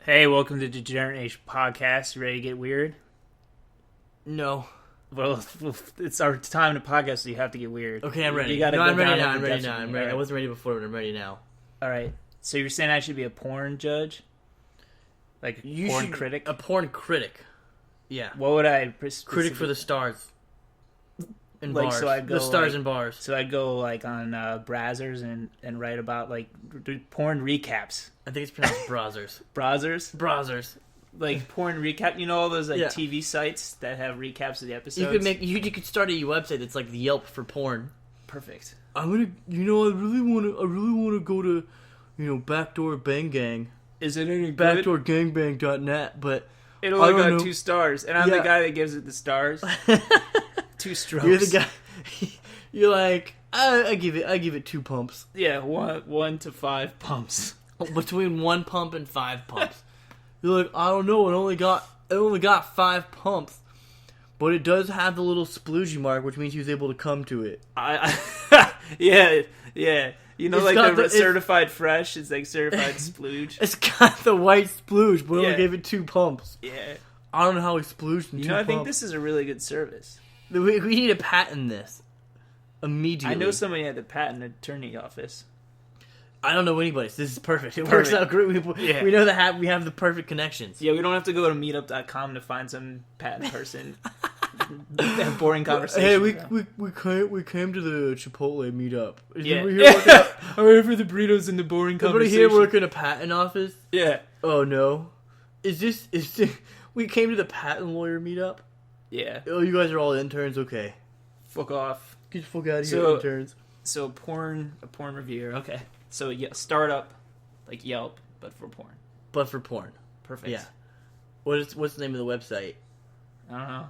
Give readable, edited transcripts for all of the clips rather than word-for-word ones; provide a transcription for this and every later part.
Hey, welcome to Degenerate Nation Podcast. You ready to get weird? No. Well, it's our time to podcast, so you have to get weird. Okay, I'm ready. You gotta I'm go ready down now. with the I'm ready. I wasn't ready before, but I'm ready now. All right. So you're saying I should be a porn judge? Like a porn critic? A porn critic. Yeah. What would I... Critic for the stars. And Like, bars. so I'd go, the stars like- and bars. So I'd go like on Brazzers and write about like porn recaps. I think it's pronounced browsers. Brazzers? Browsers. Like porn recap. You know all those like Yeah. TV sites that have recaps of the episodes? You could start a website that's like the Yelp for porn. Perfect. I really want to go to, Backdoor Bang Gang. Is it any good? Backdoorgangbang.net, but It I only don't got know. 2 stars, and I'm the Yeah. guy that gives it the stars. 2 strokes. You're the guy. You're like, I give it 2 pumps. Yeah, 1 to 5 pumps. Between 1 pump and 5 pumps. You're like, I don't know, it only got 5 pumps. But it does have the little sploogey mark, which means he was able to come to it. Yeah. You know, It's like got the the- certified fresh, it's like certified splooge. It's got the white splooge, but it Yeah. only gave it 2 pumps. Yeah. I don't know how he splooged in 2 You know, I pumps. think this is a really good service. We need to patent this. Immediately. I know somebody at the patent attorney office. I don't know anybody. So this is perfect. It works out great. Yeah. We know that we have the perfect connections. Yeah, we don't have to go to meetup.com to find some patent person. That boring conversation. Hey, we came to the Chipotle meetup. Is Yeah. anybody here working at, I'm ready for the burritos and the boring everybody conversation. here working a patent office? Yeah. Oh no. Is this we came to the patent lawyer meetup? Yeah. Oh, you guys are all interns, okay. Fuck off. Get the fuck out of here, So- interns. So a porn reviewer. Okay. So yeah, startup like Yelp, but for porn. But for porn. Perfect. Yeah. What's the name of the website? I don't know.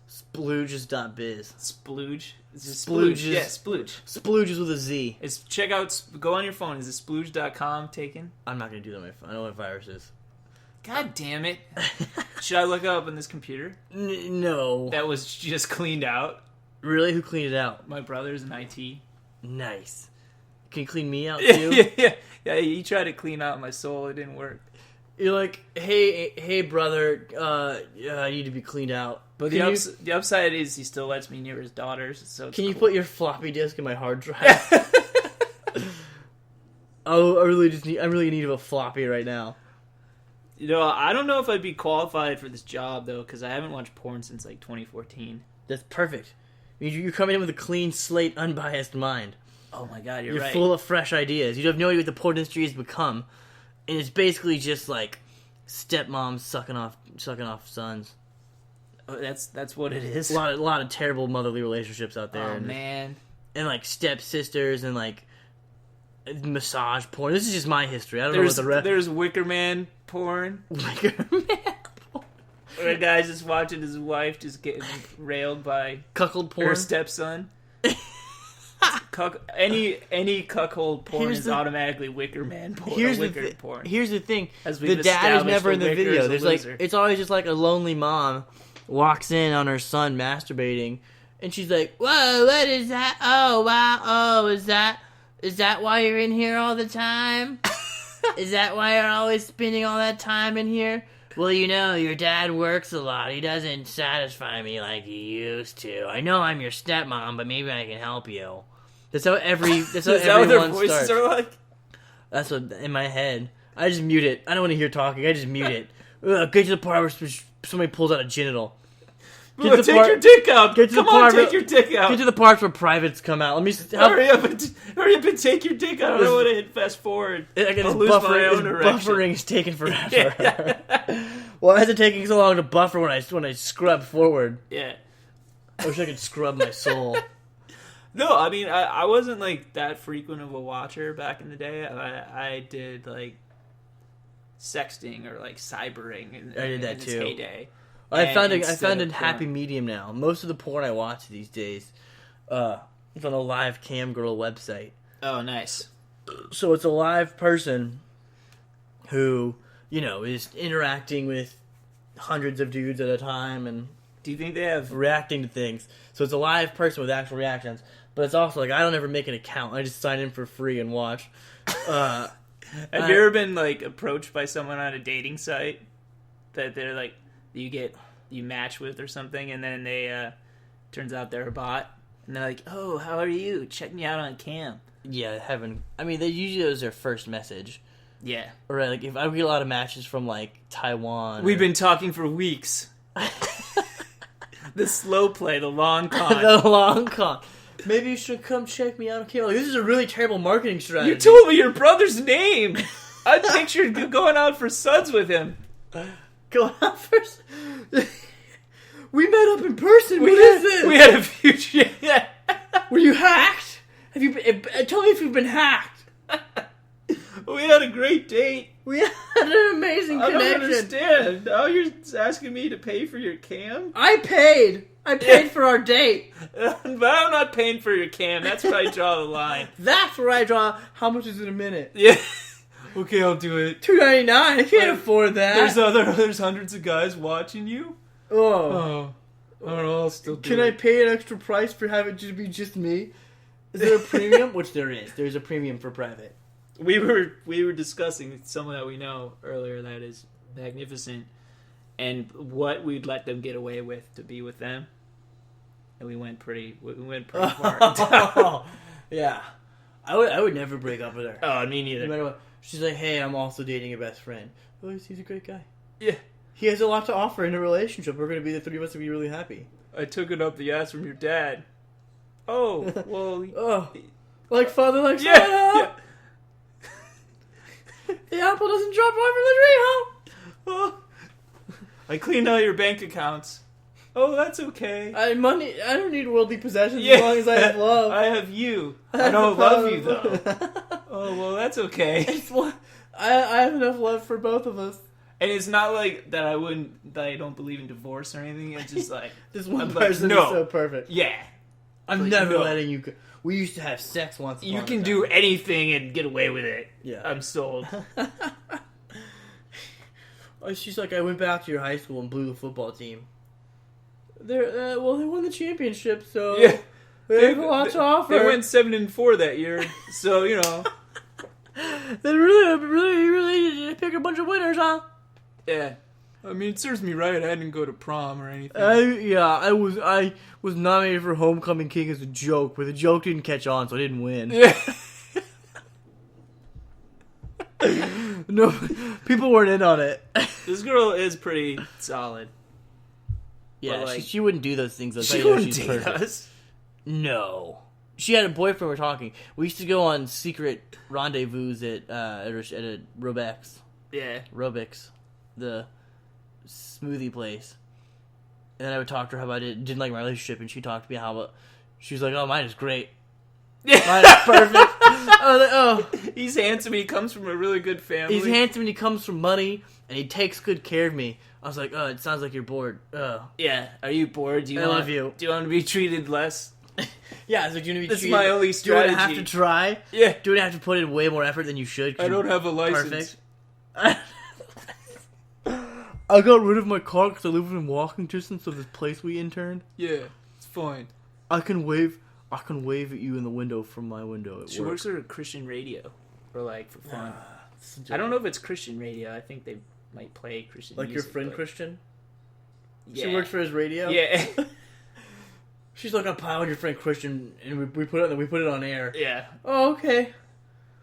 Splooges.biz. Splooge. Is it Splooges. Splooge? Yeah, Splooge. Splooges with a Z. It's check out. Go on your phone. Is it splooge.com taken? I'm not gonna do that on my phone. I know what virus is. God damn it! Should I look it up on this computer No. that was just cleaned out? Really? Who cleaned it out? My brother's in IT. Nice. Can you clean me out Yeah, too? yeah. He tried to clean out my soul. It didn't work. You're like, hey, brother, I need to be cleaned out. But the upside is he still lets me near his daughters. So it's Can you cool. put your floppy disk in my hard drive? Oh, I'm really in need of a floppy right now. You know, I don't know if I'd be qualified for this job though, because I haven't watched porn since like 2014. That's perfect. You're coming in with a clean slate, unbiased mind. Oh my god, you're You're right. full of fresh ideas. You have no idea what the porn industry has become, and it's basically just like stepmoms sucking off sons. Oh, that's what it is. A lot of terrible motherly relationships out there. Oh and, man. and like stepsisters and like massage porn. This is just my history. I don't know what the rest. There's Wicker Man porn. Wicker Man porn. Where a guy's just watching his wife just getting railed by Cuckold porn. her stepson. Any cuckold porn Here's is the- automatically Wicker Man porn. Here's or the Wicker porn. Here's the thing. As The we've dad is established, never in the Wicker video. is a There's loser. like it's always just like a lonely mom walks in on her son masturbating, and she's like, "Whoa, what is that? Oh wow, oh is that why you're in here all the time? Is that why you're always spending all that time in here?" Well, your dad works a lot. He doesn't satisfy me like he used to. I know I'm your stepmom, but maybe I can help you. That's how Is that what their everyone voices starts. are like? That's what in my head. I just mute it. I don't want to hear talking. I just mute it. Get to the part where somebody pulls out a genital. Take your dick out. Get to Come the on, part take your dick out. Get to the parts where privates come out. Let me Hurry up and take your dick out. I don't want to hit fast forward. I'll lose my own erection. buffering is taking forever. Why is it taking so long to buffer when I scrub forward? Yeah. I wish I could scrub my soul. No, I mean, I wasn't, like, that frequent of a watcher back in the day. I did, like, sexting or, like, cybering in its too. heyday. I found instead a of happy porn. medium now. Most of the porn I watch these days is on a live cam girl website. Oh, nice. So it's a live person who, is interacting with hundreds of dudes at a time and Do you think they have... reacting to things. So it's a live person with actual reactions. But it's also like, I don't ever make an account. I just sign in for free and watch. Have you ever been like approached by someone on a dating site that they're like you match with or something, and then they turns out they're a bot, and they're like, "Oh, how are you? Check me out on cam." Yeah, haven't. I mean, they usually was their first message. Yeah. Or like if I get a lot of matches from like Taiwan. We've been talking for weeks. The slow play, the long con. The long con. Maybe you should come check me out on camera. Like, this is a really terrible marketing strategy. You told me your brother's name. I pictured you going out for suds with him. Going out first. We met up in person. What is this? We had a few. Yeah. Were you hacked? Have you been, tell me if you've been hacked. We had a great date. We had an amazing connection. I don't understand. Now you're asking me to pay for your cam? I paid for our date. But I'm not paying for your cam. That's where I draw the line. That's where I draw. How much is it a minute? Yeah. Okay, I'll do it. $2.99. I can't afford that. There's hundreds of guys watching you. Oh. I don't know. I'll still do Can it. I pay an extra price for having it to be just me? Is there a premium? Which there is. There's a premium for private. We were discussing someone that we know earlier that is magnificent, and what we'd let them get away with to be with them, and we went pretty far. Yeah, I would never break up with her. Oh, me neither. No matter what. She's like, hey, I'm also dating your best friend. Oh, he's a great guy. Yeah, he has a lot to offer in a relationship. We're gonna be the three of us to be really happy. I took it up the ass from your dad. Oh, well. Oh, like father, like son. Yeah. The apple doesn't drop far from the tree, huh? Oh. I cleaned out your bank accounts. Oh, that's okay. I don't need worldly possessions as long as I have love. I have you. I don't love you though. Oh, well, that's okay. I have enough love for both of us. And it's not like that I don't believe in divorce or anything. It's just like this one I'm person like, no. is so perfect. Yeah. I'm never letting you go. We used to have sex once. You can do anything and get away with it. Yeah. I'm sold. She's like, I went back to your high school and blew the football team. They won the championship, so they have a lot to offer. They went 7-4 that year, so you know. They really pick a bunch of winners, huh? Yeah. I mean, it serves me right. I didn't go to prom or anything. I was nominated for Homecoming King as a joke, but the joke didn't catch on, so I didn't win. Yeah. No, people weren't in on it. This girl is pretty solid. Yeah, like, she wouldn't do those things. She wouldn't date us. No. She had a boyfriend. We're talking. We used to go on secret rendezvous at a Robex. Yeah. Robex, the smoothie place. And then I would talk to her about it. Didn't like my relationship, and she talked to me how about. She was like, "Oh, mine is great. Mine is perfect." I was like, "Oh, he's handsome. He comes from a really good family. He's handsome and he comes from money, and he takes good care of me." I was like, "Oh, it sounds like you're bored." Yeah. Are you bored? I love you. Do you want to be treated less? Yeah, so do you want to be That's treated? my only strategy. Do you have to try? Yeah. Do you have to put in way more effort than you should? I don't have a license. Perfect. I got rid of my car because I live within walking distance of this place we interned. Yeah, it's fine. I can wave at you in the window from my window. She works at a Christian radio, for fun. I don't know if it's Christian radio. I think they might play Christian like music. Your friend Christian? Yeah. She works for his radio? Yeah. She's like, "I'm piling your friend Christian," and we put it on air. Yeah. Oh, okay.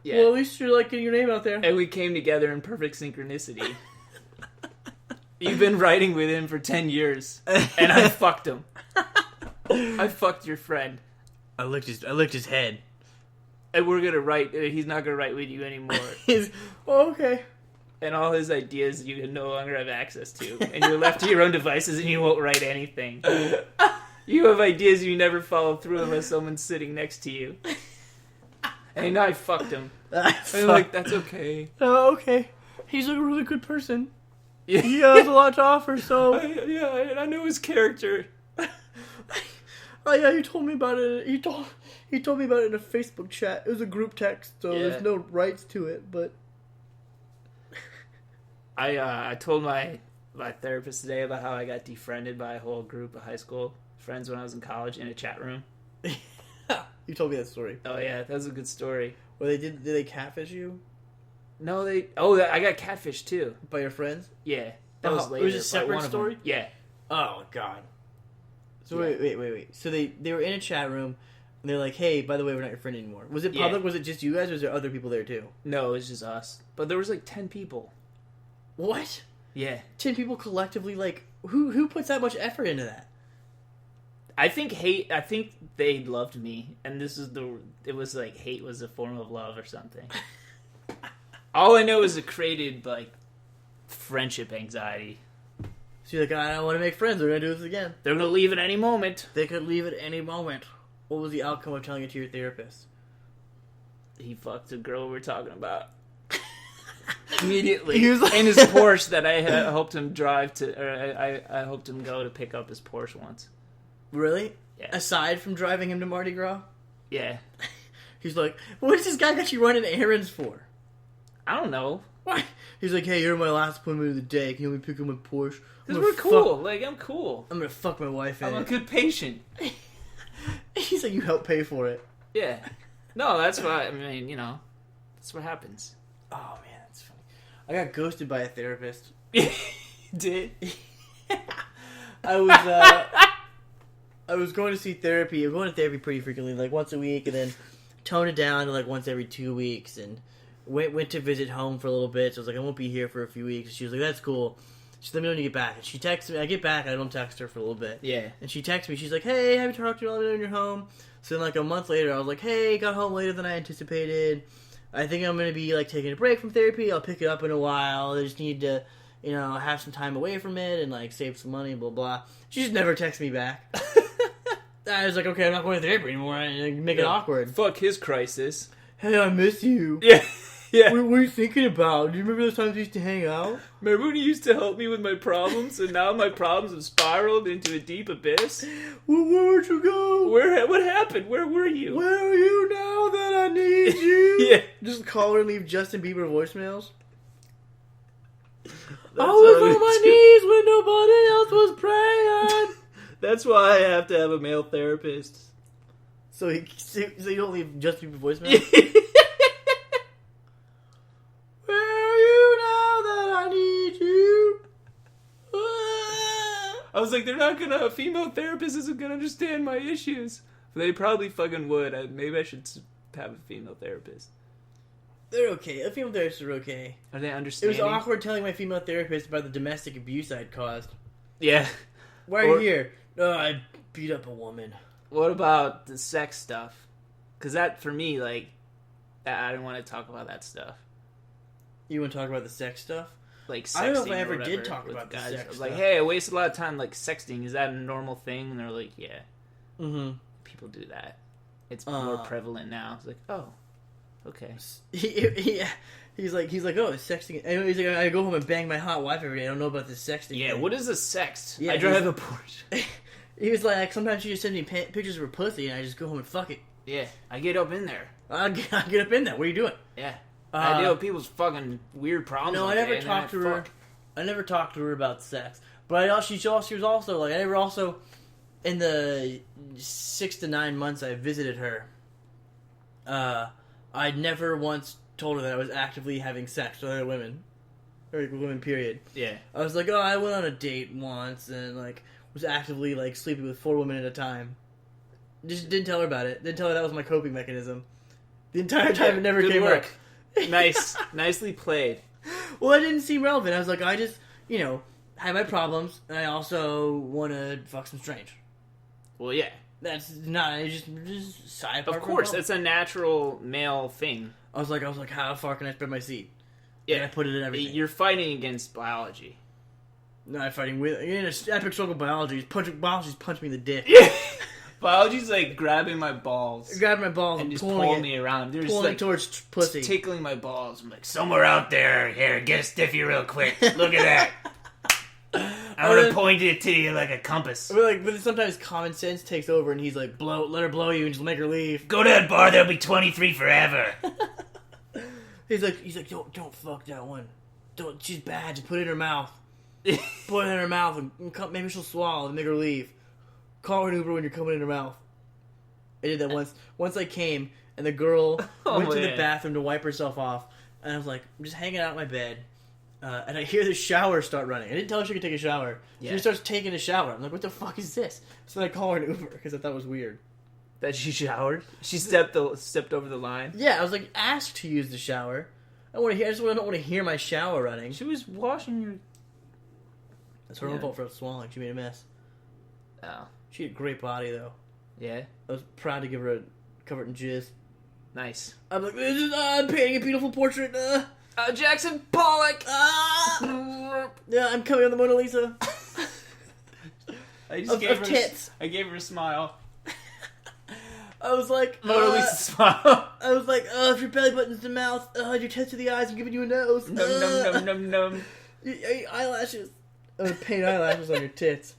Yeah. Well, at least you're like getting your name out there. And we came together in perfect synchronicity. You've been writing with him for 10 years, and I fucked him. I fucked your friend. I licked his head. And we're gonna write. He's not gonna write with you anymore. Okay. And all his ideas you no longer have access to, and you're left to your own devices, and you won't write anything. You have ideas you never follow through unless someone's sitting next to you. And I fucked him. I'm like, that's okay. Oh, okay. He's a really good person. Yeah. He has a lot to offer, so... I know his character. Oh, yeah, he told me about it. He told me about it in a Facebook chat. It was a group text, so there's no rights to it, but... I told my therapist today about how I got defriended by a whole group of high school friends when I was in college in a chat room. You told me that story. Oh, yeah, that was a good story. Well, did they catfish you? No, they... Oh, I got catfished, too. By your friends? Yeah. That was later. It was a separate story? Yeah. Oh, God. So wait. So they were in a chat room, and they're like, hey, by the way, we're not your friend anymore. Was it public? Was it just you guys, or was there other people there, too? No, it was just us. But there was, 10 people. What? Yeah. 10 people collectively, who puts that much effort into that? I think they loved me, and it was hate was a form of love or something. All I know is it created, friendship anxiety. So you're like, I don't want to make friends, we're going to do this again. They're going to leave at any moment. They could leave at any moment. What was the outcome of telling it to your therapist? He fucked a girl we were talking about. Immediately. He was in his Porsche that I helped him drive to, or I helped him go to pick up his Porsche once. Really? Yeah. Aside from driving him to Mardi Gras? Yeah. He's like, what does this guy got you running errands for? I don't know. Why? He's like, hey, you're my last appointment of the day. Can you help me pick up my Porsche? Because we're cool. I'm cool. I'm gonna fuck my wife in I'm a good patient. He's like, you help pay for it. Yeah. No, that's what that's what happens. Oh, man, that's funny. I got ghosted by a therapist. Did? I was going to see therapy. I'm going to therapy pretty frequently, once a week, and then toned it down to once every 2 weeks, and went to visit home for a little bit. So I was like, I won't be here for a few weeks. She was like, that's cool. She let me know when you get back. And she texts me. I get back. I don't text her for a little bit. Yeah. And she texts me. She's like, hey, have you talked to you? Let me know when you're home. So then a month later, I was like, hey, got home later than I anticipated. I think I'm going to be taking a break from therapy. I'll pick it up in a while. I just need to, have some time away from it and save some money, blah, blah. She just never texts me back. I was like, okay, I'm not going to therapy anymore. And make it awkward. Fuck his crisis. Hey, I miss you. Yeah. Yeah. What are you thinking about? Do you remember those times we used to hang out? Remember when you used to help me with my problems, and now my problems have spiraled into a deep abyss? Well, where'd you go? What happened? Where were you? Where are you now that I need you? Yeah. Just call her and leave Justin Bieber voicemails. I was on my knees when nobody else was praying. That's why I have to have a male therapist. So you don't leave Justin Bieber voicemails? I was like, a female therapist isn't gonna understand my issues. But they probably fucking would. Maybe I should have a female therapist. They're okay. A female therapist are okay. Are they understanding? It was awkward telling my female therapist about the domestic abuse I'd caused. Yeah. Why are you here? Oh, I beat up a woman. What about the sex stuff? Because that, for me, I didn't want to talk about that stuff. You want to talk about the sex stuff? Sexting, I don't know if I ever did talk about guys. the sex I was stuff. like, hey, I wasted a lot of time sexting. Is that a normal thing? And they're like, yeah. Mm-hmm. People do that. It's more prevalent now. It's like, oh, okay. He's like, oh, it's sexting. And he's like, I go home and bang my hot wife every day. I don't know about this sexting. Yeah, thing. What is a sext? Yeah, I drive a Porsche. He was like, sometimes she just sends me pictures of her pussy, and I just go home and fuck it. Yeah, I get up in there. I get up in there. What are you doing? Yeah. I deal with people's fucking weird problems. No, I never talked to her. I never talked to her about sex. But she was also I never also, in the 6 to 9 months I visited her, I never once told her that I was actively having sex with other women. Or women, period. Yeah. I was like, oh, I went on a date once and was actively sleeping with 4 women at a time. Just didn't tell her about it. Didn't tell her that was my coping mechanism. The entire time it never came up. Nice. Nicely played. Well, that didn't seem relevant. I was like, I just, have my problems, and I also want to fuck some strange. Well, yeah. That's not, it's just side Of course, that's a natural male thing. I was like, how far can I spread my seed? Yeah. And I put it in everything. You're fighting against biology. No, I'm fighting with, in an epic struggle of biology. Biology's punched me in the dick. Yeah. Biology's grabbing my balls. Grabbing my balls and just pulling me around. They're pulling it towards pussy. Tickling my balls. I'm like, somewhere out there. Here, get a stiffy real quick. Look at that. I'm going to point it to you like a compass. But sometimes common sense takes over and he's like, let her blow you and just make her leave. Go to that bar, there'll be 23 forever. He's like, don't fuck that one. Don't, she's bad, just put it in her mouth. Put it in her mouth and maybe she'll swallow and make her leave. Call an Uber when you're coming in her mouth. I did that once. Once I came, and the girl went to the bathroom to wipe herself off, And I was like, I'm just hanging out in my bed. And I hear the shower start running. I didn't tell her she could take a shower. Yeah. She starts taking a shower. I'm like, what the fuck is this? So I call her an Uber because I thought it was weird. That she showered? She stepped over the line? Yeah, I was like, asked to use the shower. I don't want to hear my shower running. She was washing your... That's her own fault for swallowing. She made a mess. Oh. She had a great body, though. Yeah? I was proud to give her cover it in jizz. Nice. I'm like, I'm painting a beautiful portrait. Jackson Pollock! Yeah, I'm coming on the Mona Lisa. I just gave her tits. I gave her a smile. I was like, Mona Lisa smile. I was like, if your belly button's the mouth, your tits are the eyes, I'm giving you a nose. Num. Your eyelashes. I'm gonna paint eyelashes on your tits.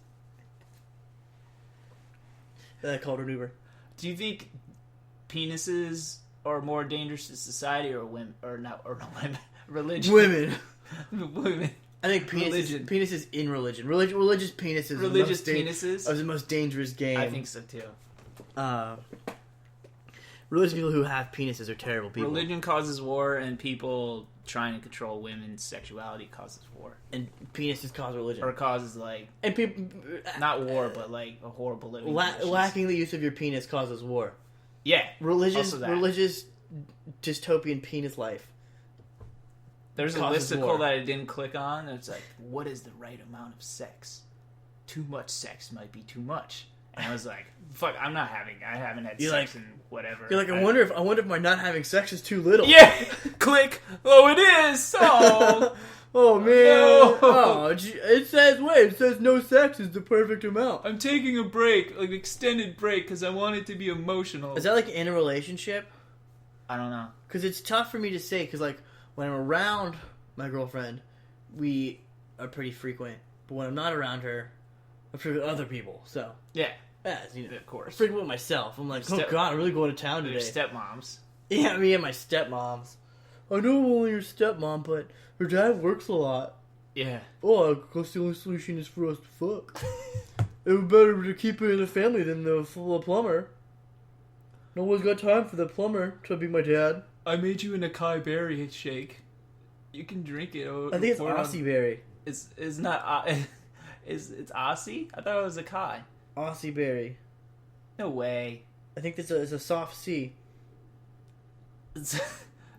Then I called her an Uber. Do you think penises are more dangerous to society or women? Or not women. Religion. Women. Women. I think penises in religion. Religious penises. Religious penises are the most dangerous game. I think so too. Religious people who have penises are terrible people. Religion causes war, and people trying to control women's sexuality causes war. And penises cause religion. Or causes, like... And people... Not war, but, like, a horrible living lacking the use of your penis causes war. Yeah. Religious dystopian penis life. There's a listicle that I didn't click on. It's like, what is the right amount of sex? Too much sex might be too much. And I was like, fuck, I haven't had sex in whatever. You're like, I wonder if my not having sex is too little. Yeah! Click! Oh, it is! Oh! Oh, man. No. Oh, it says no sex is the perfect amount. I'm taking a break, like extended break, because I want it to be emotional. Is that like in a relationship? I don't know. Because it's tough for me to say, because like, when I'm around my girlfriend, we are pretty frequent. But when I'm not around her, I'm frequent with other people, so. Yeah. As you know, of course. I'm frequent with myself. I'm like, oh god, I'm really going to town today. Your stepmoms. Yeah, me and my stepmoms. I know I'm only your stepmom, but her dad works a lot. Yeah. Oh, I guess the only solution is for us to fuck. It would be better to keep it in the family than the plumber. No one's got time for the plumber to be my dad. I made you an acai berry shake. You can drink it. I think it's Aussie berry. It's not. It's Aussie? I thought it was acai. Aussie berry. No way. I think it's a soft C. It's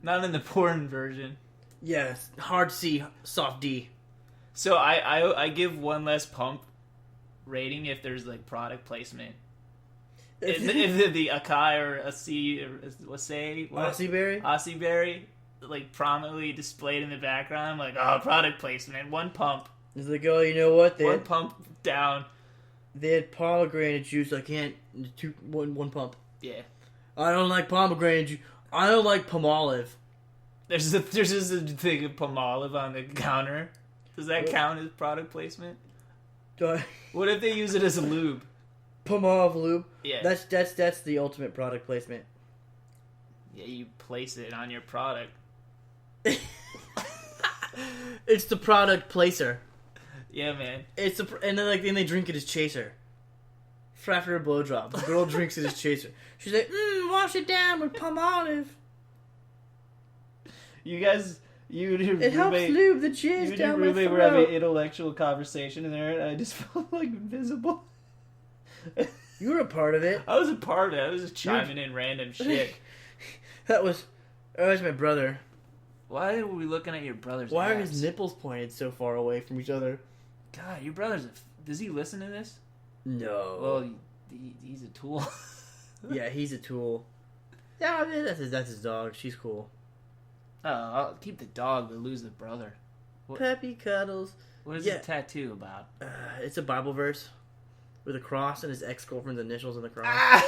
not in the porn version. Yes, hard C, soft D. So I give one less pump rating if there's like product placement. If the acai or a C or let's say Aussie berry like prominently displayed in the background, I'm like, oh, product placement, one pump. It's like, oh, you know what? One pump down. They had pomegranate juice. I can't one pump. Yeah. I don't like pomegranate juice. I don't like Palmolive. There's just a thing of Palmolive on the counter. Does that count as product placement? What if they use it as a lube? Palmolive lube. Yeah. That's the ultimate product placement. Yeah, you place it on your product. It's the product placer. Yeah, man. And then they drink it as chaser. For after a blowjob, the girl drinks it as chaser. She's like, wash it down with Palmolive. You guys, it helps lube the jizz down my throat. We're having an intellectual conversation in there, and I just felt like invisible. You were a part of it. I was a part of it. I was just chiming in random shit. That was my brother. Why were we looking at your brother's Why abs? are his nipples pointed so far away from each other? God, your brother's does he listen to this? No. Well, he's a tool. Yeah, he's a tool. Yeah, I mean, that's his dog. She's cool. Oh, I'll keep the dog, but lose the brother. Peppy cuddles. What is the tattoo about? It's a Bible verse with a cross and his ex-girlfriend's initials in the cross.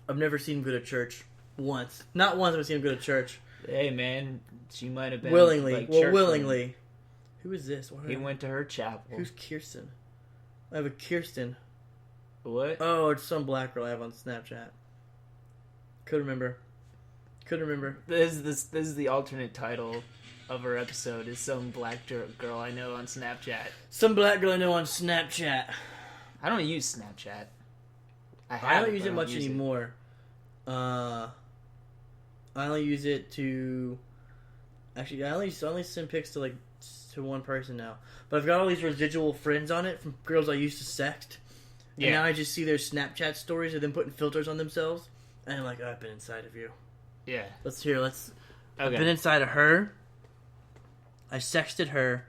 I've never seen him go to church once. Not once have I seen him go to church. Hey, man, she might have been willingly. Like, willingly. Who is this? He went to her chapel. Who's Kirsten? I have a Kirsten. What? Oh, it's some black girl I have on Snapchat. Couldn't remember. This is the alternate title of our episode. Is some black girl I know on Snapchat. Some black girl I know on Snapchat. I don't use Snapchat. I don't use it much anymore. I only use it to Actually, I only send pics to one person now. But I've got all these residual friends on it from girls I used to sext. And now I just see their Snapchat stories of them putting filters on themselves. And I'm like, oh, I've been inside of you. Yeah. Okay. I've been inside of her. I sexted her.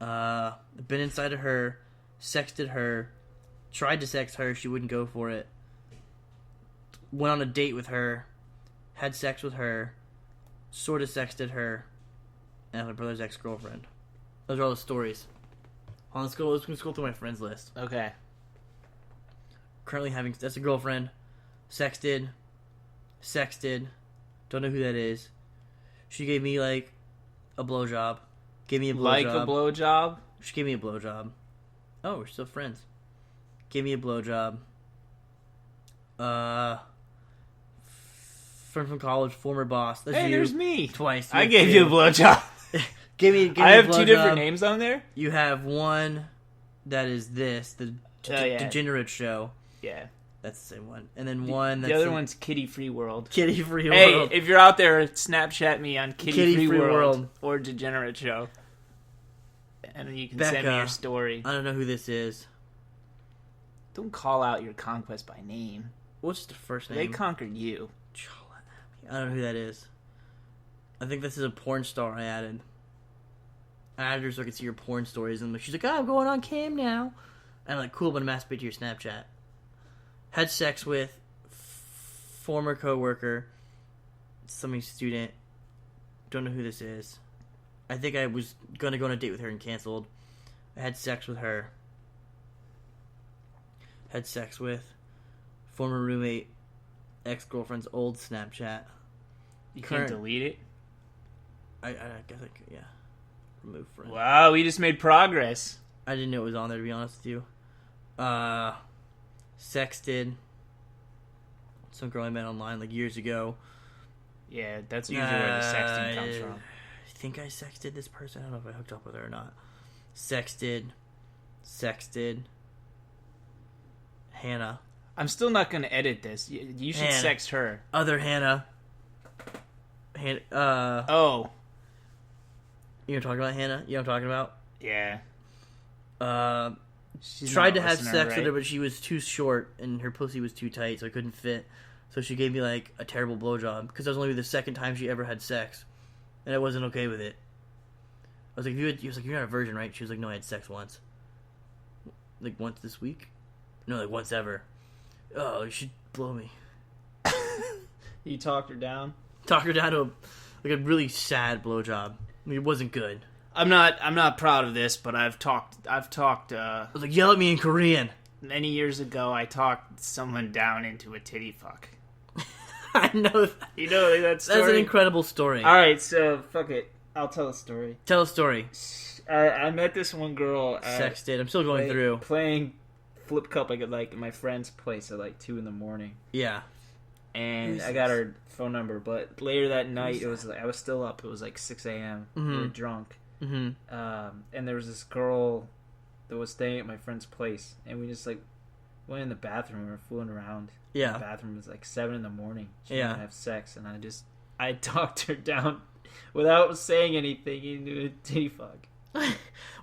I've been inside of her. Sexted her. Tried to sext her. She wouldn't go for it. Went on a date with her. Had sex with her. Sort of sexted her. And my brother's ex-girlfriend. Those are all the stories. Let's go through my friends list. Okay. Currently that's a girlfriend. Sexted. Don't know who that is. She gave me a blowjob. Gave me a blowjob. Like a blowjob? She gave me a blowjob. Oh, we're still friends. Gave me a blowjob. Friend from college, former boss. That's hey, you. There's me. Twice. I gave you a blowjob. I have two different names on there? You have one that is the Degenerate Show. Yeah. That's the same one. And then one that's... The other one's Kitty Free World. Kitty Free Hey, World. if you're out there, Snapchat me on Kitty Free World or Degenerate Show. And then you can send me your story. I don't know who this is. Don't call out your conquest by name. What's the first name? They conquered you. I don't know who that is. I think this is a porn star I added. I added her so I could see her porn stories. And she's like, I'm going on cam now. And I'm like, cool, but I'm masturbate to your Snapchat. Had sex with former coworker, some student. Don't know who this is. I think I was going to go on a date with her and canceled. I had sex with her. Had sex with former roommate, ex-girlfriend's old Snapchat. You can't delete it? I guess I could, yeah. Remove friend. Wow, we just made progress. I didn't know it was on there, to be honest with you. Sexted some girl I met online years ago. Yeah, that's usually where the sexting comes from. I think I sexted this person. I don't know if I hooked up with her or not. Sexted. Hannah. I'm still not going to edit this. You should sext her. Other Hannah. Oh. You know talking about Hannah? You know what I'm talking about? Yeah. Tried to have sex with her, but she was too short and her pussy was too tight, so I couldn't fit. So she gave me a terrible blowjob because that was only the second time she ever had sex, and I wasn't okay with it. I was like, he was like, you're not a virgin, right? She was like, no, I had sex once. Once this week? No, once ever. Oh, you should blow me. You talked her down? Talked her down to a really sad blowjob. It wasn't good. I'm not proud of this, but I've talked. I was like, yell at me in Korean. Many years ago, I talked someone down into a titty fuck. I know that. You know that story? That's an incredible story. All right, so fuck it. I'll tell a story. Tell a story. I met this one girl. Sexted. I'm still going through. Playing Flip Cup at my friend's place at 2 a.m. Yeah. And I got her phone number, but later that night, I was still up. It was 6 a.m. Mm-hmm. We were drunk. Mm-hmm. And there was this girl that was staying at my friend's place, and we just went in the bathroom. We were fooling around. Yeah. The bathroom was 7 a.m. She yeah. didn't have sex, and I talked her down without saying anything into a titty fuck.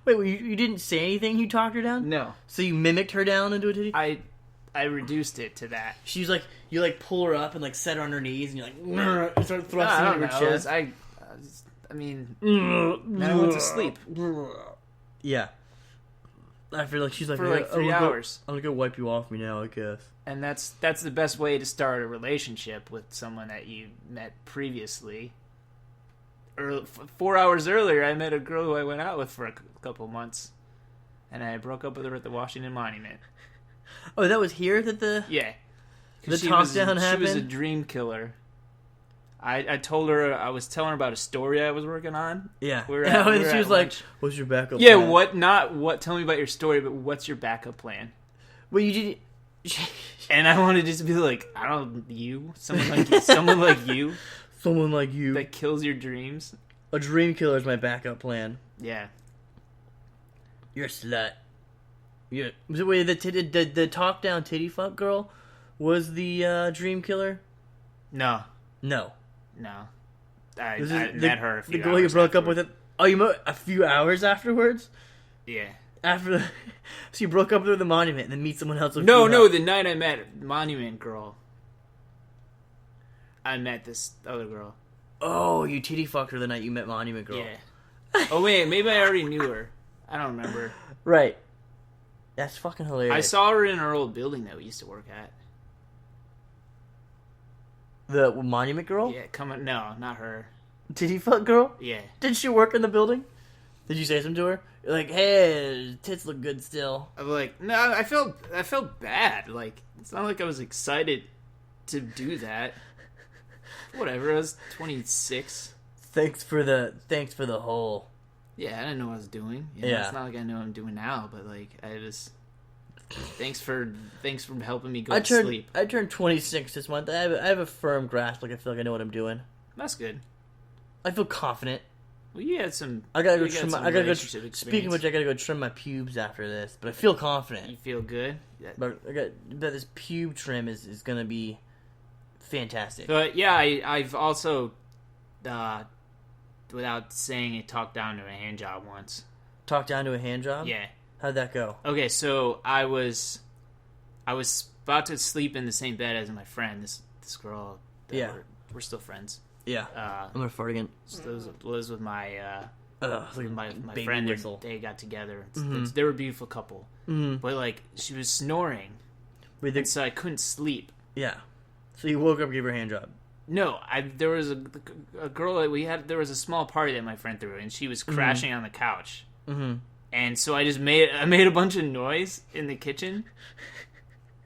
Wait, you didn't say anything? You talked her down? No. So you mimicked her down into a titty? I reduced it to that. She's you pull her up and set her on her knees, and you're and start thrusting into her chest. I mean, then I went to sleep. Yeah. I feel like she's for 3 hours. I'm gonna go wipe you off me now, I guess. And that's the best way to start a relationship with someone that you met previously. 4 hours earlier, I met a girl who I went out with for a couple months, and I broke up with her at the Washington Monument. Oh, that was here that the talk down happened? She was a dream killer. I told her, I was telling her about a story I was working on. Yeah. She was like, what's your backup plan? Tell me about your story, but what's your backup plan? Well, you didn't... And I wanted to just be like, someone like you. Someone like you. That kills your dreams. A dream killer is my backup plan. Yeah. You're a slut. Wait, the talk down titty fuck girl was the dream killer? No. I This is met her a few the girl you hours broke up afterward. with. Oh, you met a few hours afterwards. Yeah. After the, so you broke up with the monument and then meet someone else. No, the night I met Monument Girl, I met this other girl. Oh, you titty fucked her the night you met Monument Girl. Yeah. Oh wait, maybe I already knew her. I don't remember. Right. That's fucking hilarious. I saw her in our old building that we used to work at. The Monument Girl? Yeah, no, not her. Titty fuck girl? Yeah. Did she work in the building? Did you say something to her? You're like, hey, tits look good still. I'm like, no, I felt bad. Like, it's not like I was excited to do that. Whatever, I was 26. Thanks for the whole. Yeah, I didn't know what I was doing. You know, Yeah. It's not like I know what I'm doing now, but like, I just... Thanks for helping me go to sleep. I turned 26 this month. I have a firm grasp. Like I feel like I know what I'm doing. That's good. I feel confident. Well, you had some... I gotta go you got trim. some I gotta go. relationship experience. Speaking of which, I gotta go trim my pubes after this. But I feel confident. You feel good? But but this pube trim is gonna be fantastic. But yeah, I've also, without saying it, talked down to a hand job once. Talk down to a hand job. Yeah. How'd that go? Okay, so I was about to sleep in the same bed as my friend, this girl. Yeah. We're still friends. Yeah. I'm gonna fart again. Lives with my like my baby friend. whistle. They got together. Mm-hmm. They were a beautiful couple. Mm-hmm. But like she was snoring, and so I couldn't sleep. Yeah. So you woke up and gave her a hand job. No, there was a girl that we had. There was a small party that my friend threw, and she was crashing on the couch. Mm-hmm. And so I made a bunch of noise in the kitchen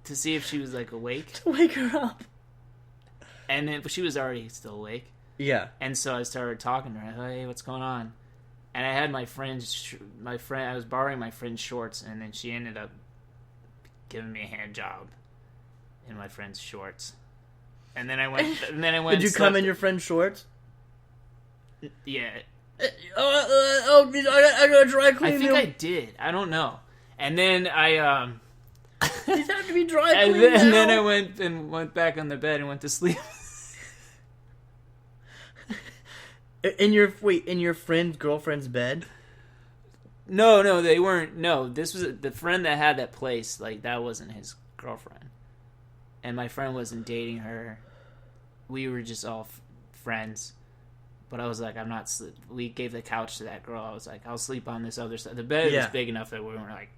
to see if she was like awake. To wake her up. And then, but she was already still awake. Yeah. And so I started talking to her. Hey, what's going on? And I had my friend. I was borrowing my friend's shorts, and then she ended up giving me a hand job in my friend's shorts. And then I went. Did you come in your friend's shorts? Yeah. I gotta dry clean. I think I did. I don't know. And then I These have to be dry clean. and then I went back on the bed and went to sleep. In your friend's girlfriend's bed? No, they weren't. No, this was the friend that had that place. Like that wasn't his girlfriend, and my friend wasn't dating her. We were just all friends. But I was like, I'm not. We gave the couch to that girl. I was like, I'll sleep on this other side. The bed was big enough that we weren't like,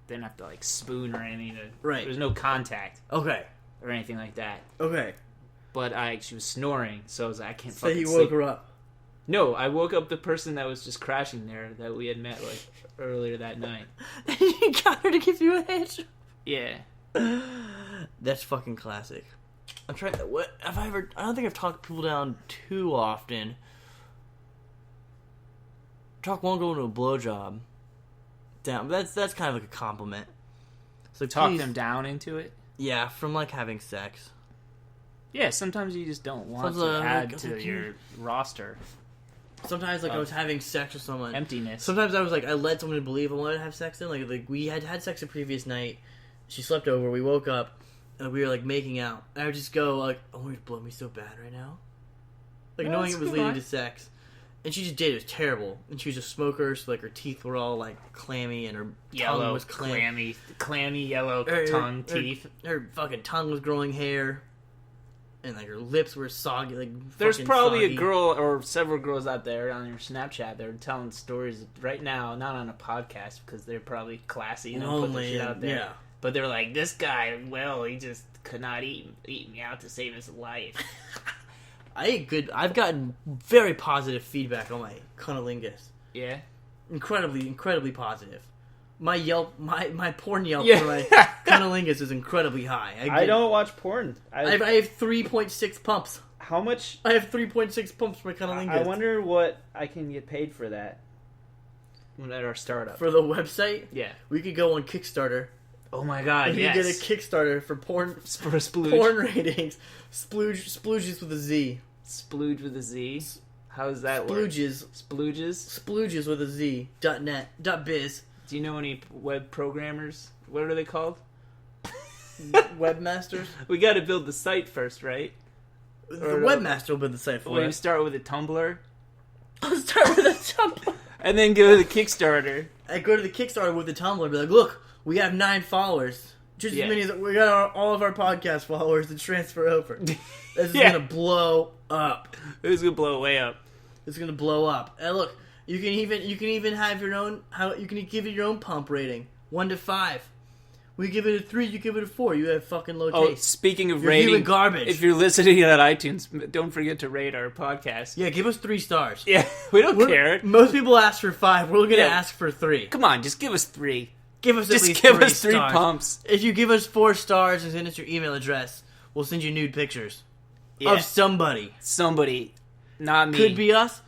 didn't have to like spoon or anything. Right. There was no contact. Okay. Or anything like that. Okay. But she was snoring, so I was like, I can't. So fucking you sleep. woke her up. No, I woke up the person that was just crashing there that we had met like earlier that night. You got her to give you a hand job. Yeah. That's fucking classic. I'm trying. What have I ever? I don't think I've talked people down too often. Talk one girl into a blowjob. Down. That's kind of like a compliment. So Talk them down into it. Yeah, from like having sex. Yeah, sometimes you just don't want to add to your roster. Sometimes like I was having sex with someone. Emptiness. Sometimes I was like I led someone to believe I wanted to have sex. Like we had sex the previous night. She slept over. We woke up and we were like making out. And I would just go like, "Oh, you blow me so bad right now," like No, knowing that's it was good leading line. to sex. And she just did. It was terrible. And she was a smoker, so like her teeth were all like clammy, and her Yellow, tongue was clammy. clammy yellow tongue, teeth. Her fucking tongue was growing hair, and like her lips were soggy. Like There's fucking probably soggy. a girl or several girls out there on your Snapchat that are telling stories right now, not on a podcast because they're probably classy and don't put their shit out there. Yeah. But they're like, this guy, well, he just could not eat me out to save his life. I ate good. I've gotten very positive feedback on my cunnilingus. Yeah. Incredibly positive. My Yelp, my porn Yelp Yeah. for my cunnilingus is incredibly high. I don't watch porn. I have 3.6 pumps. How much? I have 3.6 pumps for my cunnilingus. I wonder what I can get paid for that. At our startup. For the website, Yeah. we could go on Kickstarter. Oh my god, And yes. you get a Kickstarter for porn For a splooge. porn ratings. Splooges with a Z. Splooge with a Z. How does that work? Splooges. Splooges? Splooges with a Z. .net. .biz. Do you know any web programmers? What are they called? Webmasters. We got to build the site first, right? The webmaster will build the site for Well, you it. start with a Tumblr, I'll start with a Tumblr. and then go to the Kickstarter. I go to the Kickstarter with the Tumblr and be like, look, we have 9 followers. Just Yeah. as many as we got all of our podcast followers to transfer over. This is Yeah. gonna blow up. It was gonna blow way up. It's gonna blow up. And look, you can even have your own you can give it your own pump rating. 1 to 5. We give it a 3, you give it a 4. You have fucking low Oh, taste. speaking of You're rating, viewing garbage. if you're listening on iTunes, don't forget to rate our podcast. Yeah, give us 3 stars. Yeah, we don't care. Most people ask for 5. We're gonna ask for 3. Come on, just give us 3. Give us at Just least give 3 us 3 stars. pumps. If you give us 4 stars and send us your email address, we'll send you nude pictures Yeah. of somebody. Somebody, not me. Could be us.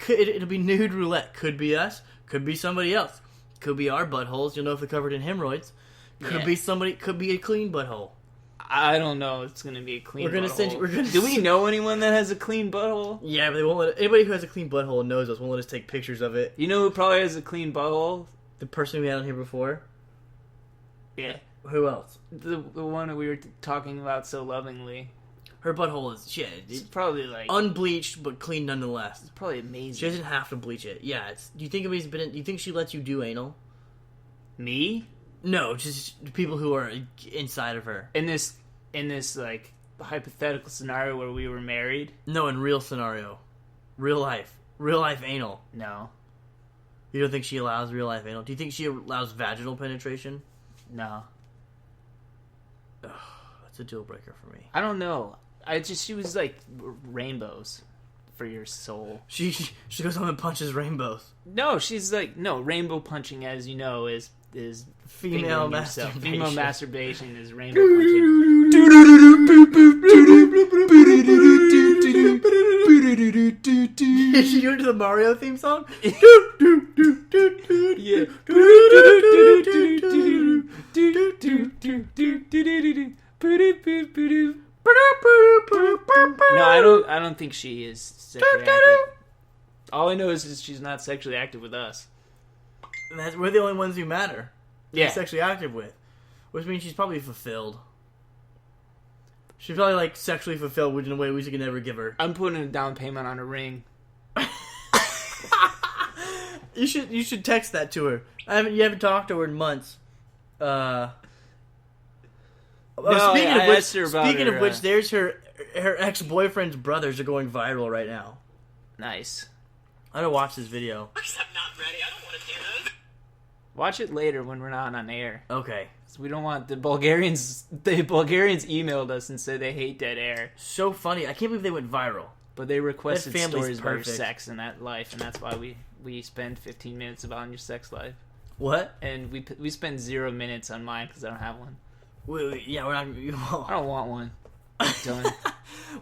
It'll be nude roulette. Could be us. Could be somebody else. Could be our buttholes. You'll know if they're covered in hemorrhoids. Could Yeah. be somebody. Could be a clean butthole. I don't know. It's gonna be a clean. We're gonna butthole. send you- we're gonna Do we know anyone that has a clean butthole? Yeah, but they won't let anybody who has a clean butthole and knows us won't let us take pictures of it. You know who probably has a clean butthole? The person we had on here before. Yeah, Who else? the one that we were talking about so lovingly. Her butthole is shit. It's probably like Unbleached but clean nonetheless. it's probably amazing. She doesn't have to bleach it. Yeah, it's. Do you think anybody's been? Do you think she lets you do anal? Me No, just people who are inside of her. in this like hypothetical scenario where we were married. No, in real scenario, real life anal. No, You don't think she allows real life anal? Do you think she allows vaginal penetration? no, That's a deal breaker for me. I don't know. She was like rainbows for your soul. She goes home and punches rainbows. No, she's like rainbow punching, as you know, is Female fingering yourself. masturbation. Female masturbation is rainbow punching. Is she doing the Mario theme song? Yeah. No, I don't think she is sexually active. All I know is she's not sexually active with us. And we're the only ones who matter. Yeah. She's sexually active with, which means she's probably fulfilled. She's probably like sexually fulfilled, which in a way we could never give her. I'm putting a down payment on a ring. You should text that to her. You haven't talked to her in months. No, I asked her about speaking her, of which, there's her ex-boyfriend's brothers are going viral right now. Nice. I gotta watch this video. I'm not ready. I don't want to hear this. Watch it later when we're not on air. Okay. So we don't want the Bulgarians. The Bulgarians emailed us and said they hate dead air, So funny. I can't believe they went viral. but they requested That family's stories about your perfect. sex and that life, and that's why we spend 15 minutes about your sex life, What? and we spend 0 minutes on mine because I don't have one. Yeah, we're not. I don't want one. I'm done.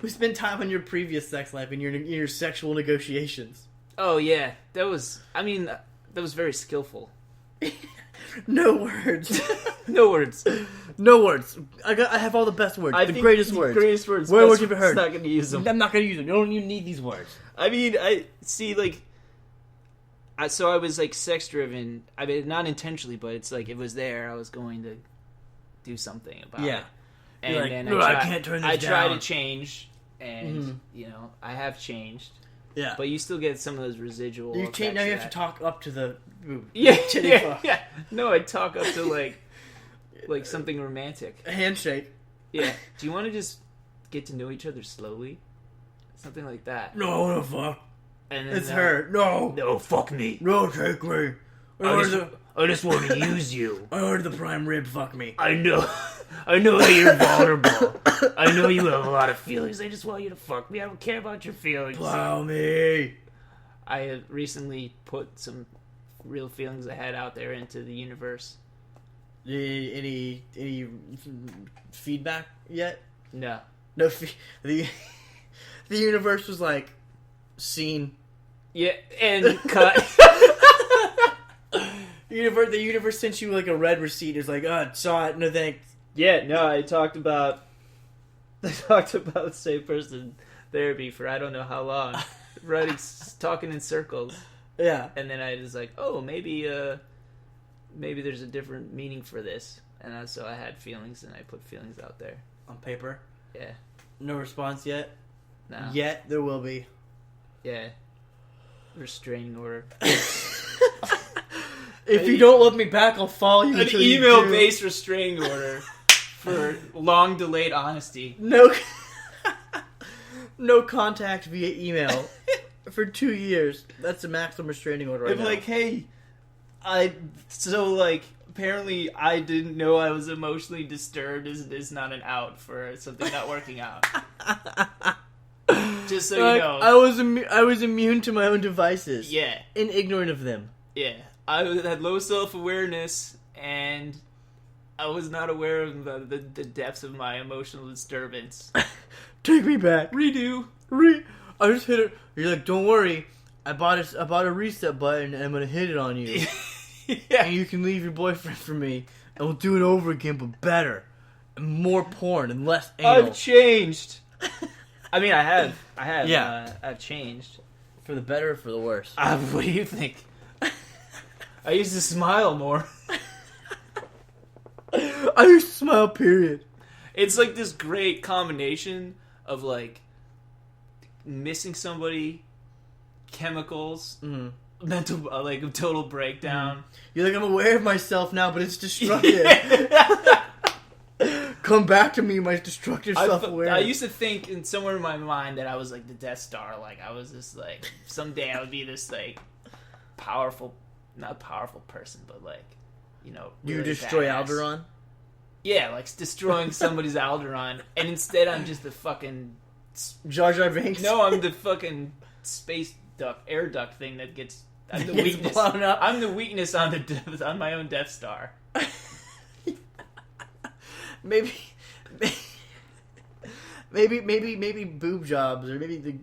We spent time on your previous sex life and your sexual negotiations. Oh yeah, that was very skillful. No words. No words. No words. I have all the best words. The greatest words. Greatest words. Where best words you've ever heard. Not gonna use them. I'm not gonna use them. You don't even need these words. I mean, I see. Like, so I was like sex driven. I mean, not intentionally, but it's like it was there. I was going to do something about it. And You're like, then "No, I can't turn this I try down." to change, and I have changed. Yeah. But you still get some of those residual. You effects change. Now you of have to that. talk up to the. Yeah, titty yeah, fuck. yeah. No, I talk up to like something romantic. A handshake. Yeah. Do you want to just get to know each other slowly? Something like that. No, what the fuck? And then, It's her. No. No, fuck me. No, take me. I just want to use you. I ordered the prime rib. Fuck me. I know that you're vulnerable. I know you have a lot of feelings. I just want you to fuck me. I don't care about your feelings. Plow me. I have recently put some real feelings I had out there into the universe. Any feedback yet? No. No. The universe was like, scene. Yeah, and cut. The universe sent you like a red receipt. It's like, saw it. No thanks. Yeah, no, I talked about safe person therapy for I don't know how long. Talking in circles. Yeah. And then I was like, oh, maybe there's a different meaning for this. And so I had feelings, and I put feelings out there. On paper. Yeah. No response yet. No. Yet there will be. Yeah. Restraining order. If you don't love me back, I'll follow you An until you do. email-based restraining order for long-delayed honesty. No, no contact via email for 2 years. That's the maximum restraining order right I'm now. like, hey, apparently I didn't know I was emotionally disturbed is not an out for something not working out. Just so you know. I was immune to my own devices. Yeah. And ignorant of them. Yeah. I had low self-awareness, and I was not aware of the depths of my emotional disturbance. Take me back. Redo. I just hit it. You're like, don't worry. I bought a reset button, and I'm gonna hit it on you. Yeah. And you can leave your boyfriend for me, and we'll do it over again, but better. And more porn and less anal. I've changed. I mean, I have. Yeah. I've changed. For the better or for the worse? What do you think? I used to smile more. I used to smile, period. It's like this great combination of like missing somebody, chemicals, mental like a total breakdown. You're like, I'm aware of myself now, but it's destructive. Come back to me, my destructive self-awareness. I used to think in somewhere in my mind that I was like the Death Star. Like I was this like someday I would be this like powerful, not powerful person, but like really you destroy badass. Alderaan? Yeah, like destroying somebody's Alderaan, and instead I'm just the fucking Jar Jar Binks? No, I'm the fucking space duct, air duct thing that gets. I'm the Gets weakness. blown up. I'm the weakness on on my own Death Star. Maybe boob jobs, or maybe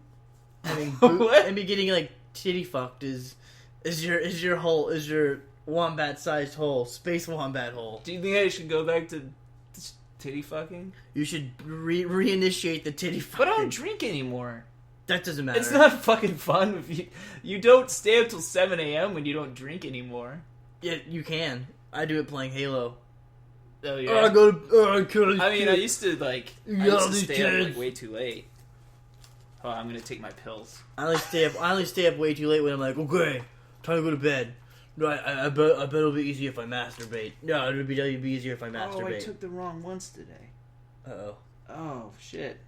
What? maybe getting like titty fucked is your wombat sized hole, space wombat hole. Do you think I should go back to titty fucking? You should reinitiate the titty fucking. But I don't drink anymore. That doesn't matter. It's not fucking fun if you don't stay up till 7 a.m. when you don't drink anymore. Yeah, you can. I do it playing Halo. Oh yeah. Oh, I go to. I mean, I used to stay up like way too late. Oh, I'm gonna take my pills. I only stay up way too late when I'm like, okay, time to go to bed. No, I bet it'll be easier if I masturbate. No, it'll be easier if I masturbate. Oh, I took the wrong ones today. Uh-oh. Oh shit.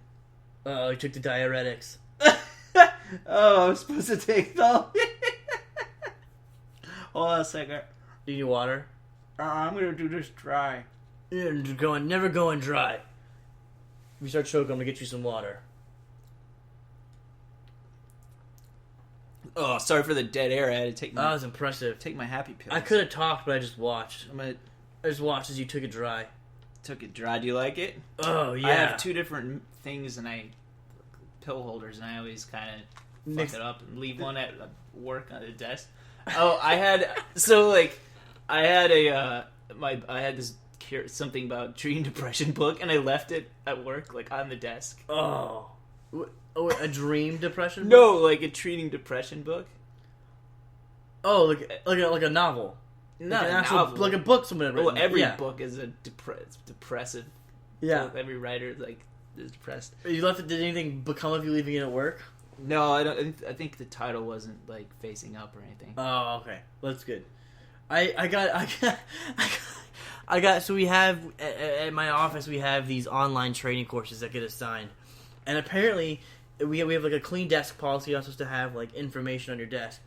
I took the diuretics. Oh, I was supposed to take them. Hold on a second. Do you need water? I'm gonna do this dry. Yeah, never going dry. If you start choking, I'm gonna get you some water. Oh, sorry for the dead air. I had to take That my was impressive. happy pills. I could have talked, but I just watched. I just watched as you took it dry. took it dry. Do you like it? Oh, yeah. I have two different things, and pill holders, and I always kind of fuck it up and leave one at work on the desk. Oh, I had this something about treating depression book, and I left it at work, like on the desk. Oh, a dream depression? No, like a treating depression book. Oh, like a novel. Not like a actual, novel. like a book someone had written. Well, every yeah. book is a depressive. Yeah. Book. Every writer is depressed. You left it. Did anything become of you leaving it at work? No, I don't. I think the title wasn't like facing up or anything. Oh, okay, that's good. I got. So we have at my office we have these online training courses that get assigned, and apparently we have like a clean desk policy. You're not supposed to have like information on your desk,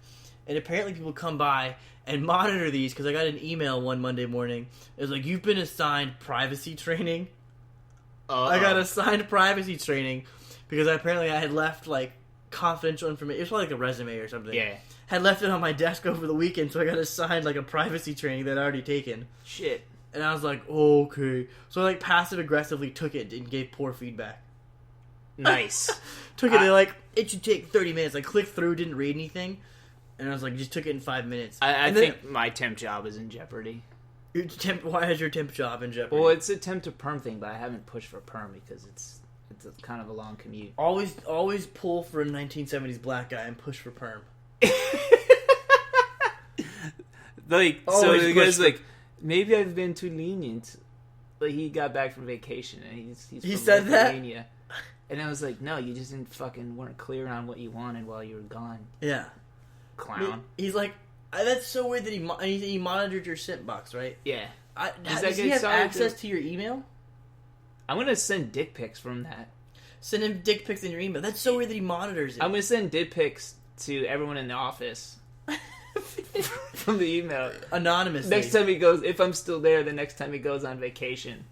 and apparently people come by and monitor these because I got an email one Monday morning. It was like, you've been assigned privacy training. I got assigned privacy training because apparently I had left like confidential information. It was probably like a resume or something. Yeah. Had left it on my desk over the weekend, so I got assigned like a privacy training that I'd already taken. Shit. And I was like, okay. So I like passive aggressively took it and gave poor feedback. Nice. Took it, they're like, it should take 30 minutes. I clicked through, didn't read anything. And I was like, just took it in 5 minutes. I think my temp job is in jeopardy. Why is your temp job in jeopardy? Well, it's a temp to perm thing, but I haven't pushed for perm because it's a kind of a long commute. Always pull for a 1970s black guy and push for perm. Like, so Always the push guy's for- like, maybe I've been too lenient. Like, he got back from vacation and he's He from said that? Lithuania. And I was like, no, you just weren't clear on what you wanted while you were gone, Yeah. clown. He's like, that's so weird that he monitored your sent box, right? Yeah. Does he have access to your email? I'm going to send dick pics from that. Send him dick pics in your email. That's so weird that he monitors it. I'm going to send dick pics to everyone in the office from the email. Anonymously. Next time he goes, if I'm still there, the next time he goes on vacation,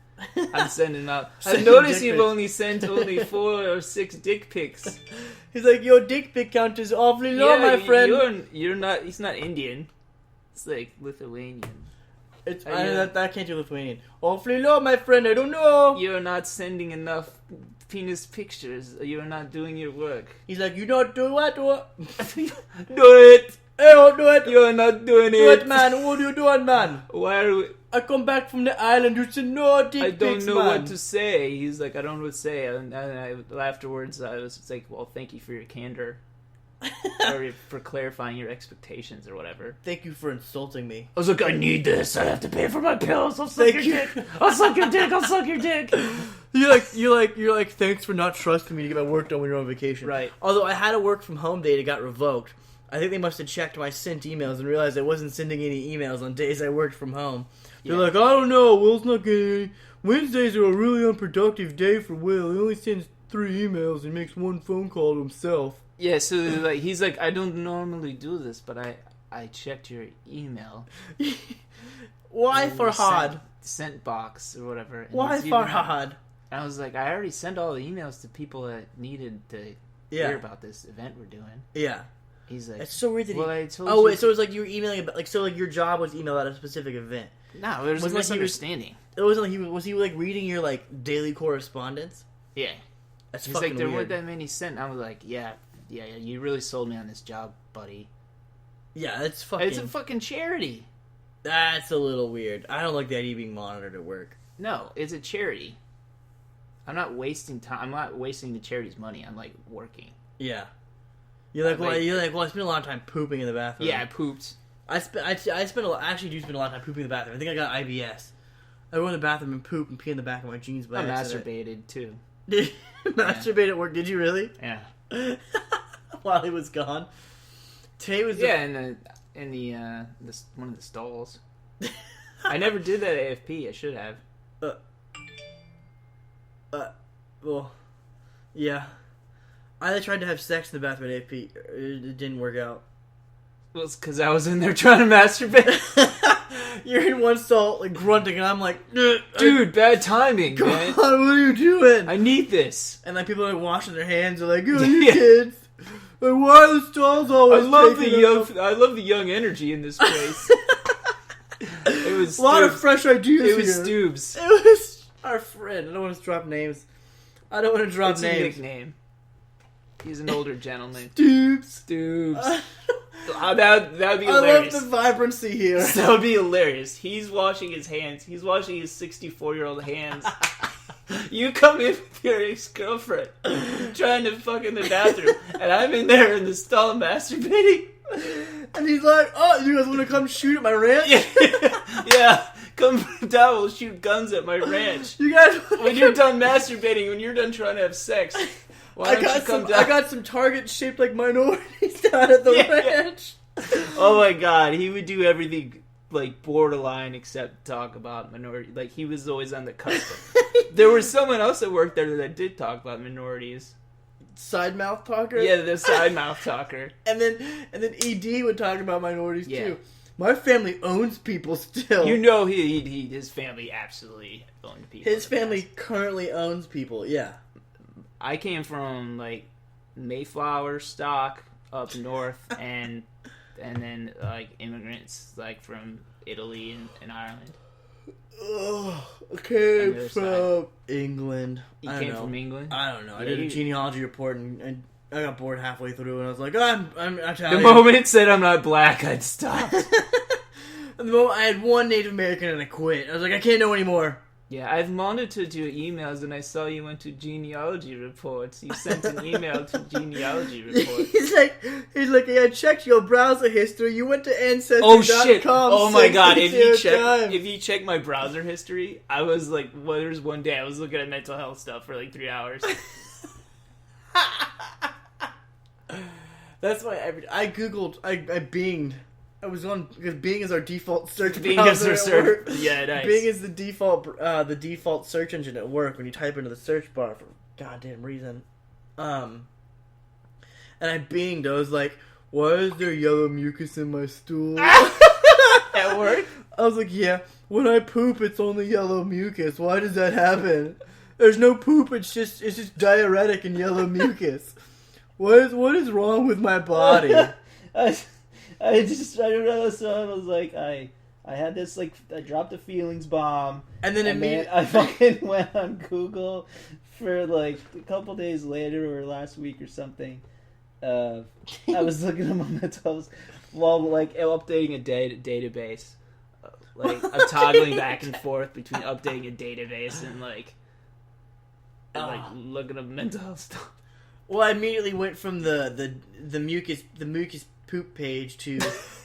I'm sending out. I've noticed you've only sent 4 or 6 dick pics. He's like, your dick pic count is awfully low, my friend. You're not. He's not Indian. It's like Lithuanian. I can't do Lithuanian. Awfully low, my friend. I don't know. You're not sending enough penis pictures. You're not doing your work. He's like, you don't do what? Do it. Hey, don't do it. You're not doing Do it. it, man. What are you doing, man? Why are we... I come back from the island. You said no dick I don't pics, know man. what to say. He's like, I don't know what to say. And afterwards, I was like, well, thank you for your candor. Or for clarifying your expectations or whatever. Thank you for insulting me. I was like, I need this. I have to pay for my pills. I'll suck your dick. I'll suck your dick. I'll suck your dick. You're like, thanks for not trusting me to get my work done when you're on vacation. Right. Although I had a work from home day that got revoked. I think they must have checked my sent emails and realized I wasn't sending any emails on days I worked from home. They're like, I don't know, Will's not getting any. Wednesdays are a really unproductive day for Will. He only sends 3 emails and makes 1 phone call to himself. Yeah, so like he's like, I don't normally do this, but I checked your email. Why Farhad? Sent box or whatever. Why Farhad? I was like, I already sent all the emails to people that needed to hear about this event we're doing. Yeah. He's like, it's so weird that I told you. Wait, so it was like you were emailing about, like, so like your job was email at a specific event. No, there was a misunderstanding. It wasn't like was he like reading your like daily correspondence? Yeah. That's He's fucking like, there weird. weren't that many sent. I was like, yeah, you really sold me on this job, buddy. Yeah, that's fucking... It's a fucking charity. That's a little weird. I don't like the idea of being monitored at work. No, it's a charity. I'm not wasting time. I'm not wasting the charity's money. I'm like working. Yeah. You're like, well, I spent a lot of time pooping in the bathroom. Yeah, I pooped. I actually do spend a lot of time pooping in the bathroom. I think I got IBS. I go in the bathroom and poop and pee in the back of my jeans by accident. Masturbated too. Did you masturbate at work? Did you really? Yeah. While he was gone. Today was in the one of the stalls. I never did that at AFP. I should have. Well, yeah. I tried to have sex in the bathroom at AFP. It didn't work out. Well, it's because I was in there trying to masturbate. You're in one stall, like, grunting, and I'm like... Dude, bad timing, man. God, what are you doing? I need this. And, like, people are, like, washing their hands. They're like, oh, you kids. Like, why are the stalls always I love the young energy in this place. It was a lot of fresh ideas It was here. Stoobs. It was our friend. I don't want to drop names. It's a nickname. He's an older gentleman. Stoobs. That would be hilarious. I love the vibrancy here. That would be hilarious. He's washing his hands. He's washing his 64-year-old hands. You come in with your ex-girlfriend trying to fuck in the bathroom, and I'm in there in the stall masturbating. And he's like, oh, you guys want to come shoot at my ranch? Yeah. Come down, we'll shoot guns at my ranch. You guys when you're done masturbating, when you're done trying to have sex, why don't you come down? I got some targets shaped like minorities down at the ranch. Oh my god, he would do everything like borderline except talk about minority. Like he was always on the cusp. There was someone else that worked there that did talk about minorities. Side mouth talker? Yeah, the side mouth talker. And then ED would talk about minorities too. My family owns people still. You know his family absolutely owned people. His family currently owns people, yeah. I came from like Mayflower stock up north and then like immigrants like from Italy and Ireland. Oh, came from England. You came from England? I don't know. I did a genealogy report and I got bored halfway through and I was like, I'm Italian. The moment it said I'm not black, I'd stopped. The moment I had one Native American and I quit. I was like, I can't know anymore. Yeah, I've monitored your emails and I saw you went to genealogy reports. You sent an email to genealogy reports. He's like, yeah, I checked your browser history. You went to Ancestry.com. Oh shit! Oh my god! If you check my browser history, I was like, well, there's one day I was looking at mental health stuff for like 3 hours. That's why I googled. I Binged. I was on because Bing is our default search Bing browser is at our work. Yeah, nice. Bing is the default search engine at work when you type into the search bar for goddamn reason. And I Binged. I was like, "Why is there yellow mucus in my stool?" At work? I was like, "Yeah, when I poop, it's only yellow mucus. Why does that happen? There's no poop. It's just diuretic and yellow mucus. What is wrong with my body?" I remember this one. I was like, I had this like I dropped a feelings bomb, And then I fucking went on Google for like a couple days later or last week or something. I was looking at my mental health while like updating a database. Like I'm toggling back and forth between updating a database and like looking at mental health stuff. Well, I immediately went from the mucus poop page to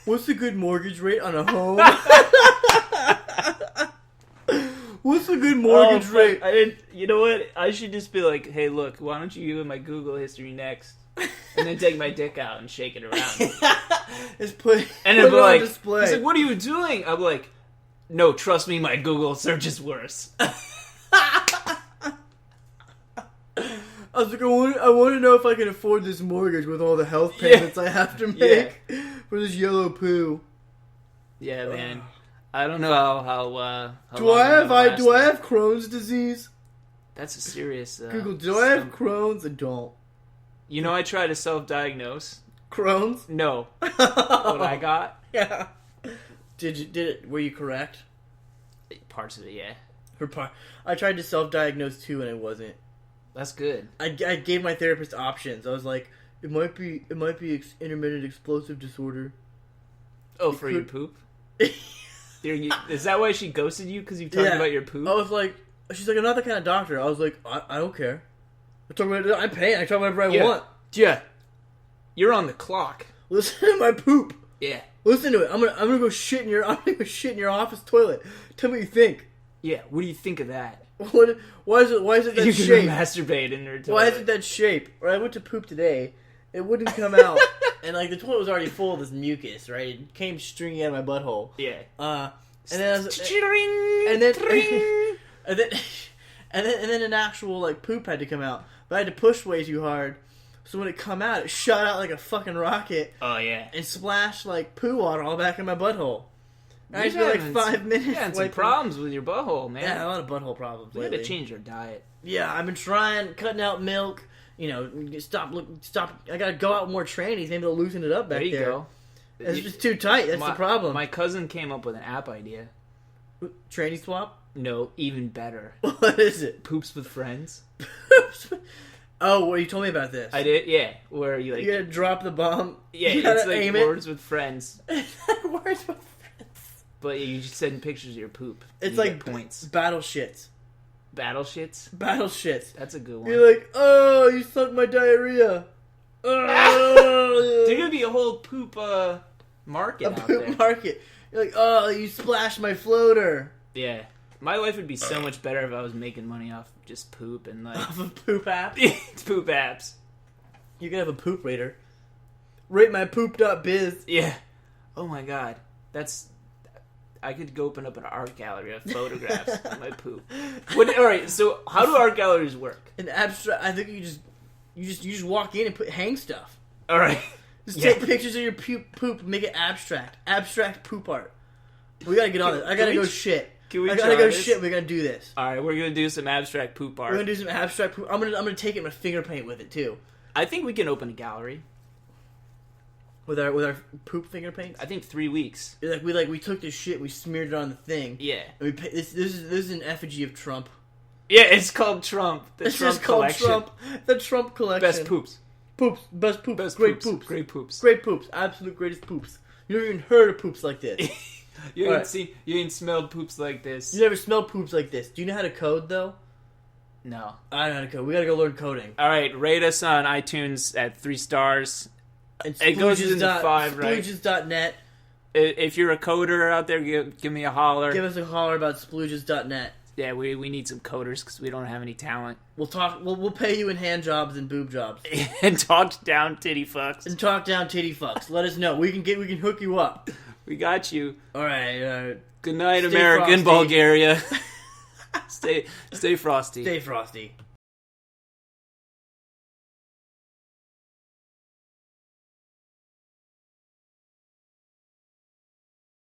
what's a good mortgage rate on a home? What's a good mortgage rate? I didn't. You know what? I should just be like, hey, look, why don't you give my Google history next, and then take my dick out and shake it around, Just put and put then be it on like, display. he's like, what are you doing? I'm like, no, trust me, my Google search is worse. I was like, I want to know if I can afford this mortgage with all the health payments I have to make for this yellow poo. Yeah, man. I don't know how Do I have Crohn's disease? That's a serious. Google, do I have Crohn's? I don't. You know, I tried to self-diagnose. Crohn's? No. What I got? Yeah. Were you correct? Parts of it, yeah. I tried to self-diagnose too, and it wasn't. That's good. I gave my therapist options. I was like, it might be intermittent explosive disorder. Oh, for your poop? Is that why she ghosted you? Because you talked about your poop? I was like, she's like, I'm not that kind of doctor. I was like, I don't care. I'm paying. I talk whatever I want. Yeah. You're on the clock. Listen to my poop. Yeah. Listen to it. I'm gonna go shit in your office toilet. Tell me what you think. Yeah. What do you think of that? Why is it that You shape? can masturbate in her toilet. Why is it that shape? Or I went to poop today. It wouldn't come out, and like the toilet was already full of this mucus. Right, it came stringing out of my butthole. Yeah. And then I was, and then an actual like poop had to come out, but I had to push way too hard. So when it come out, it shot out like a fucking rocket. Oh yeah. And splashed like poo water all back in my butthole. I You've spent like 5 minutes. You had some problems with your butthole, man. Yeah, a lot of butthole problems. We had to change your diet. Yeah, I've been trying cutting out milk. You know, stop. I gotta go out with more trannies. Maybe they'll loosen it up back there. There you go. It's just too tight. That's the problem. My cousin came up with an app idea. Tranny swap? No, even better. What is it? Poops with friends. Oh, well, you told me about this. I did, yeah. Where you like... You gotta drop the bomb. Yeah, you it's gotta like aim words with friends. Words with friends. But you just send pictures of your poop. It's you like get points. battle shits. Battle shits? Battle shits. That's a good one. You're like, oh, you sucked my diarrhea. Oh, There's gonna be a whole poop market out there. A poop market. You're like, oh, you splashed my floater. Yeah. My life would be so much better if I was making money off just poop and like... Off of poop apps? It's poop apps. You could have a poop rater. Rate my poop.biz. Yeah. Oh my god. That's... I could go open up an art gallery of photographs of my poop. Alright, so how do art galleries work? An abstract... I think you just walk in and hang stuff. Alright. Just take pictures of your poop and make it abstract. Abstract poop art. We gotta get on this. I gotta go shit. I gotta go shit. We're gonna do this. Alright, we're gonna do some abstract poop art. We're gonna do some abstract poop. I'm gonna take it and finger paint with it too. I think we can open a gallery with our poop finger paints. I think 3 weeks. We took this shit. We smeared it on the thing. Yeah. And this is an effigy of Trump. Yeah, it's called Trump. It's just called Trump. The Trump collection. Best poops. Best poops. Best Great poops. Great poops. Great poops. Absolute greatest poops. You never even heard of poops like this. You ain't smelled poops like this. You never smelled poops like this. Do you know how to code though? No. I don't know how to code. We gotta go learn coding. Alright, rate us on iTunes at 3 stars. And it goes into 5, right? Splooges.net. If you're a coder out there, give me a holler. Give us a holler about splooges.net. Yeah, we need some coders because we don't have any talent. We'll talk. We'll pay you in hand jobs and boob jobs And talk down titty fucks. and talk down titty fucks. Let us know. We can hook you up. We got you. All right. Good night, Stay American frosty. Bulgaria. Stay frosty. Stay frosty.